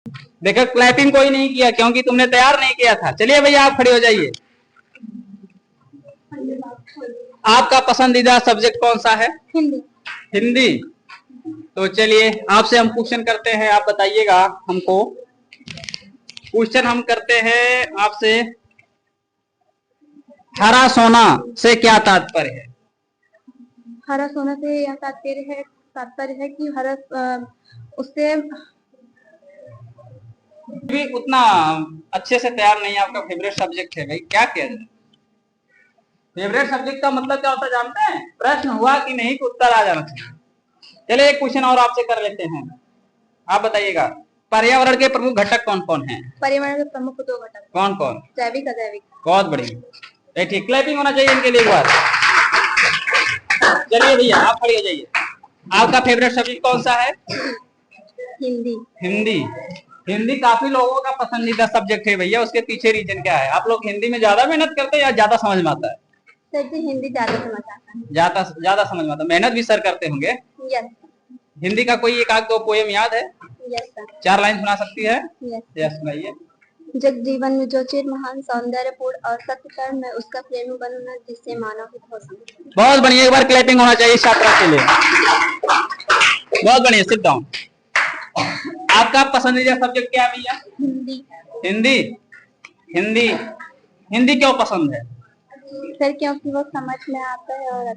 देखो क्लैपिंग कोई नहीं किया क्योंकि तुमने तैयार नहीं किया था। चलिए भैया आप खड़े हो जाइए। आपका पसंदीदा सब्जेक्ट कौन सा है? हिंदी। हिंदी। तो चलिए आपसे हम क्वेश्चन करते हैं, आप बताइएगा हमको। क्वेश्चन हम करते हैं आपसे, हरा सोना से क्या तात्पर्य है? हरा सोना से यह तात्पर्य है कि हरा उससे भी उतना अच्छे से तैयार नहीं है। आपका फेवरेट सब्जेक्ट है भाई, क्या किया जाए? फेवरेट सब्जेक्ट का मतलब क्या होता है जानते हैं? प्रश्न हुआ कि नहीं तो उत्तर आ जाना चाहिए। चलिए एक क्वेश्चन और आपसे कर लेते हैं, आप बताइएगा पर्यावरण के प्रमुख घटक कौन कौन हैं? पर्यावरण के प्रमुख 2 घटक। कौन कौन? जैविक अजैविक। बहुत बढ़िया, ठीक। क्लैपिंग होना चाहिए इनके लिए एक बार। चलिए भैया आप खड़े हो जाइए। आपका फेवरेट सब्जेक्ट कौन सा है? हिंदी। हिंदी। हिंदी काफी लोगों का पसंदीदा सब्जेक्ट है भैया, उसके पीछे रीजन क्या है? आप लोग हिंदी में ज्यादा मेहनत करते हैं या ज्यादा समझ में आता है? सर जी हिंदी ज्यादा समझ आता है। ज्यादा समझ में आता है। मेहनत भी सर करते होंगे। यस। हिंदी का कोई एक आध दो पोएम याद है? Yes sir. 4 लाइन सुना सकती है? यस। सुनाइए। जग जीवन में जो चिर महान सौंदर्यपूर्ण और सत्य मैं उसका प्रेमी बनूं जिससे मानव हित हो सके। बहुत बढ़िया, एक बार क्लैपिंग होना चाहिए छात्रा के लिए। बहुत बढ़िया, सिट डाउन। आपका पसंदीदा सब्जेक्ट क्या है भैया? हिंदी। हिंदी। हिंदी। हिंदी क्यों पसंद है? सर क्योंकि वो समझ में आता है और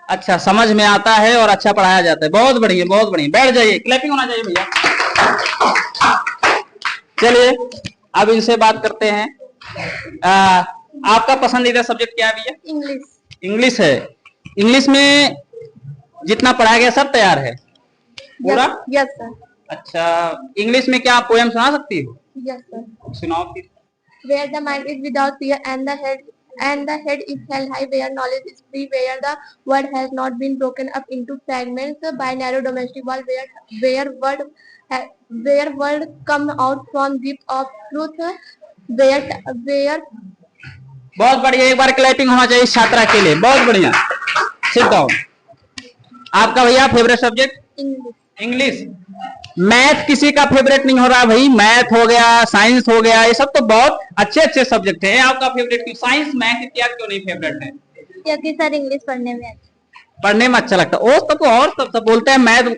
अच्छा, समझ में आता है और अच्छा पढ़ाया जाता है। बहुत बढ़िया, बहुत बढ़िया। बैठ जाइए, क्लैपिंग होना चाहिए भैया। चलिए अब इनसे बात करते हैं। आपका पसंदीदा सब्जेक्ट क्या है भैया? इंग्लिश। इंग्लिश है। इंग्लिश में जितना पढ़ाया गया सब तैयार है पूरा? Yes sir. अच्छा, इंग्लिश में क्या आप पोएम सुना सकती हो? Yes sir. सुनाओ फिर। Where the mind is without fear and the head is held high, where knowledge is free, where the word has not been broken up into fragments by narrow domestic wall, where word come out from deep of truth, where बहुत बढ़िया, एक बार clapping होना चाहिए छात्रा के लिए। बहुत बढ़िया, सिट डाउन। आपका भैया favourite subject? English. English. Math किसी का फेवरेट नहीं हो रहा भाई। मैथ हो गया, साइंस हो गया, ये सब तो बहुत अच्छे अच्छे सब्जेक्ट हैं। आपका फेवरेट क्यों? साइंस मैथ इत्यादि क्यों नहीं फेवरेट है? क्योंकि सर इंग्लिश पढ़ने में पढ़ने में अच्छा लगता है। ओ तो और सब बोलते हैं मैथ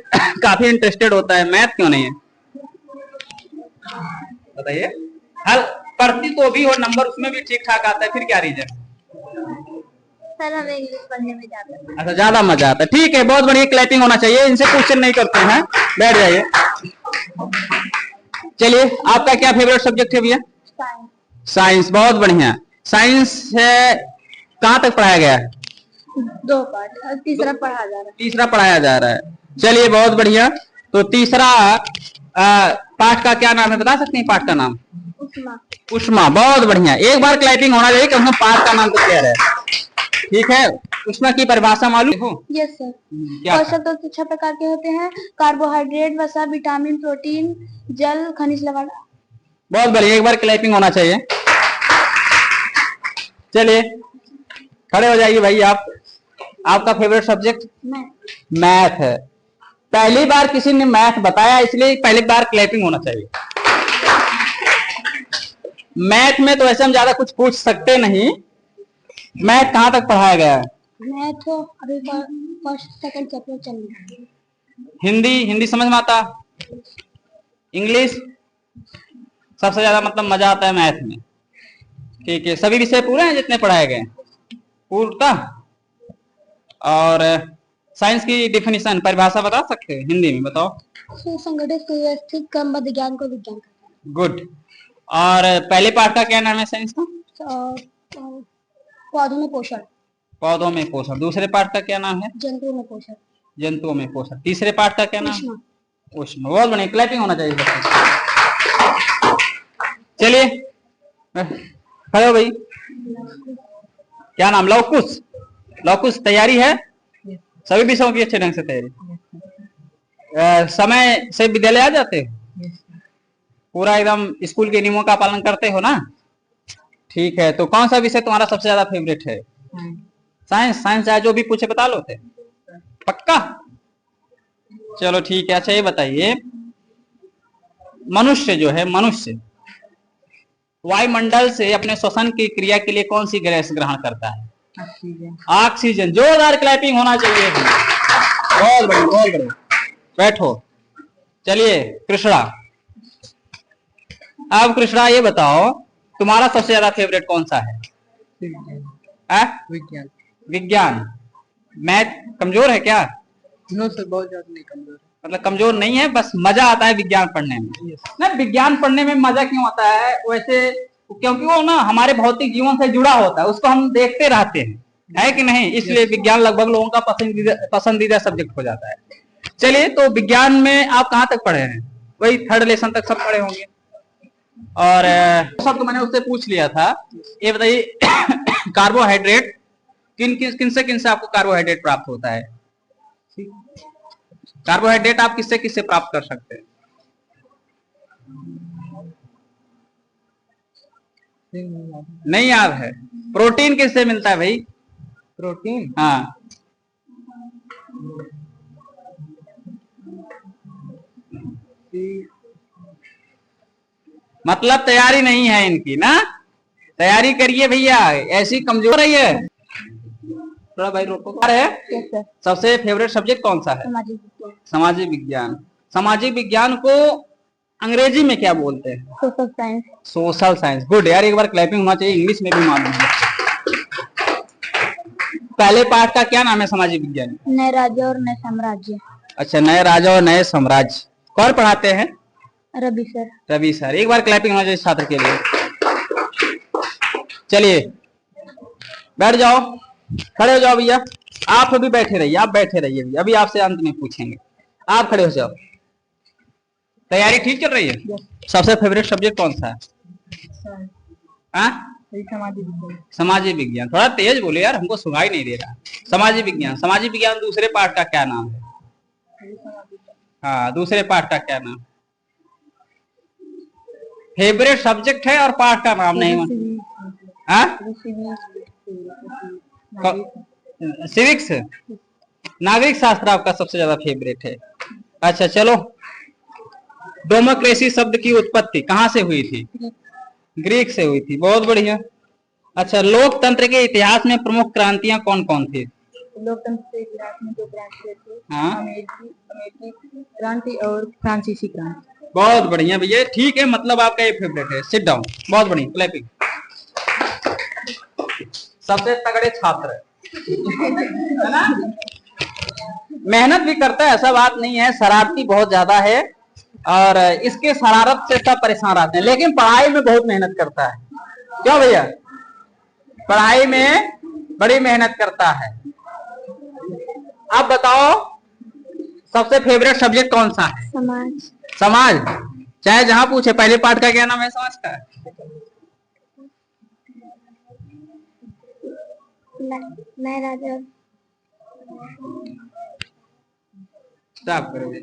काफी इंटरेस्टेड होता है, मैथ क्यों नहीं है बताइए? हल पढ़ती तो भी हो, नंबर उसमें भी ठीक ठाक आता है, फिर क्या रीजन? सर हमें इंग्लिश पढ़ने में ज्यादा अच्छा, ज्यादा मजा आता है। ठीक है, बहुत बढ़िया, क्लैपिंग होना चाहिए। इनसे क्वेश्चन नहीं करते हैं, बैठ जाइए। चलिए आपका क्या फेवरेट सब्जेक्ट है भैया? साइंस। बहुत बढ़िया। साइंस है कहाँ तक पढ़ाया गया है? 2 पार्ट, तीसरा पढ़ाया जा रहा है। तीसरा पढ़ाया जा रहा है। चलिए बहुत बढ़िया। तो तीसरा पाठ का क्या नाम है, बता सकते हैं पाठ का नाम? उष्मा। उष्मा। बहुत बढ़िया, एक बार क्लैपिंग होना चाहिए क्योंकि पाठ का नाम तो क्लियर है। ठीक है, उष्मा की परिभाषा मालूम हो? Yes sir. क्या? पोषक तत्व 6 प्रकार के होते हैं: कार्बोहाइड्रेट, वसा, विटामिन, प्रोटीन, जल, खनिज लवण। बहुत बढ़िया, एक बार क्लैपिंग होना चाहिए। चलिए खड़े हो जाइए भाई आप। आपका फेवरेट सब्जेक्ट? मैथ है। पहली बार किसी ने मैथ बताया, इसलिए पहली बार क्लैपिंग होना चाहिए। मैथ में तो ऐसे हम ज्यादा कुछ पूछ सकते नहीं। मैथ कहाँ तक पढ़ाया गया है? मैथ तो अभी फर्स्ट सेकंड चैप्टर चल रहा है। हिंदी? हिंदी समझ में आता? इंग्लिश? सबसे ज्यादा मतलब मजा आता है मैथ में। ठीक है, सभी विषय पूरे हैं जितने पढ़ाए गए? पूर्णतः। और साइंस की डिफिनीशन, परिभाषा बता सकते हैं हिंदी में? बताओ। सुसंगठित सुव्यवस्थित क्रम ज्ञान को विज्ञान कहते हैं। गुड। और पहले पार्ट का क्या नाम है साइंस का? पौधों में पोषण। पौधों में पोषण। दूसरे पार्ट का क्या नाम है? जंतुओं में पोषण। जंतुओं में पोषण। तीसरे पार्ट का क्या नाम? उष्मा। उष्मा। बहुत बढ़िया, क्लैपिंग होना चाहिए। चलिए खड़े हो भाई। क्या नाम? लवकुश। लवकुश, तैयारी है? सभी विषयों की अच्छे ढंग से तैयारी? समय से विद्यालय आ जाते हो? पूरा एकदम स्कूल के नियमों का पालन करते हो ना? ठीक है, तो कौन सा विषय तुम्हारा सबसे ज्यादा फेवरेट है? साइंस। साइंस चाहे जो भी पूछे बता लो थे? पक्का? चलो ठीक है। अच्छा ये बताइए, मनुष्य जो है, मनुष्य वायुमंडल से अपने श्वसन की क्रिया के लिए कौन सी गैस ग्रहण करता है? ऑक्सीजन। जोरदार क्लैपिंग होना चाहिए। बहुत बढ़िया, बहुत बढ़िया। बैठो। चलिए कृष्णा, अब कृष्णा ये बताओ तुम्हारा सबसे ज्यादा फेवरेट कौन सा है? विज्ञान। विज्ञान। मैथ कमजोर है क्या? नो सर, बहुत ज्यादा नहीं कमजोर है। मतलब कमजोर नहीं है, बस मजा आता है विज्ञान पढ़ने में। ना विज्ञान पढ़ने में मजा क्यों आता है वैसे? क्योंकि वो ना हमारे भौतिक जीवन से जुड़ा होता है, उसको हम देखते रहते हैं, है कि नहीं? इसलिए विज्ञान लगभग लोगों का पसंदीदा सब्जेक्ट हो जाता है। चलिए, तो विज्ञान में आप कहाँ तक पढ़े हैं? वही 3rd लेसन तक सब पढ़े होंगे। और सब तो मैंने उससे पूछ लिया था। ये बताइए कार्बोहाइड्रेट किन से आपको कार्बोहाइड्रेट प्राप्त होता है? कार्बोहाइड्रेट आप किससे किससे प्राप्त कर सकते हैं? नहीं याद है। प्रोटीन किससे मिलता है भाई? प्रोटीन? हाँ, मतलब तैयारी नहीं है इनकी ना। तैयारी करिए भैया, ऐसी कमजोर है ये। थोड़ा भाई रोको। है सबसे फेवरेट सब्जेक्ट कौन सा है? सामाजिक विज्ञान। सामाजिक विज्ञान को अंग्रेजी में क्या बोलते हैं? Social science. Social science. Good यार, एक बार क्लैपिंग होना चाहिए। इंग्लिश में भी मालूम है। पहले पार्ट का क्या नाम है सामाजिक विज्ञान? नए राज्य और नए साम्राज्य। अच्छा, नए राजा और नए साम्राज्य। कौन पढ़ाते हैं? रवि सर। रवि सर। एक बार क्लैपिंग होना चाहिए छात्र के लिए। चलिए बैठ जाओ, खड़े हो जाओ भैया। आप अभी बैठे रहिए, आप बैठे रहिए भैया, अभी आपसे अंत में पूछेंगे। आप खड़े हो जाओ। तैयारी ठीक चल रही है? सबसे फेवरेट सब्जेक्ट कौन सा है? सामाजिक विज्ञान। थोड़ा तेज बोले यार, हमको सुनाई नहीं दे रहा। सामाजिक विज्ञान। सामाजिक विज्ञान दूसरे पार्ट का क्या नाम है? हाँ, दूसरे पार्ट का क्या नाम? फेवरेट सब्जेक्ट है और पार्ट का नाम नहीं। सिविक्स। नागरिक शास्त्र आपका सबसे ज्यादा फेवरेट है। अच्छा चलो, डेमोक्रेसी शब्द की उत्पत्ति कहाँ से हुई थी? ग्रीक से हुई थी। बहुत बढ़िया। अच्छा, लोकतंत्र के इतिहास में प्रमुख क्रांतियां कौन कौन थी? लोकतंत्र के इतिहास में जो क्रांति थी, हाँ, अमेरिकी क्रांति और फ्रांसीसी क्रांति। बहुत बढ़िया भैया, ठीक है, मतलब आपका ये फेवरेट है। Sit down. बहुत बढ़िया, क्लैपिंग। सबसे तगड़े छात्र है ना? मेहनत भी करता है, ऐसा बात नहीं है, शरारती बहुत ज्यादा है और इसके शरारत से सब परेशान रहते हैं, लेकिन पढ़ाई में बहुत मेहनत करता है। क्यों भैया? पढ़ाई में बड़ी मेहनत करता है। आप बताओ सबसे फेवरेट सब्जेक्ट कौन सा है? समाज। समाज। चाहे जहां पूछे, पहले पार्ट का क्या नाम है समाज का? नए राज्य। स्टॉप करोगे?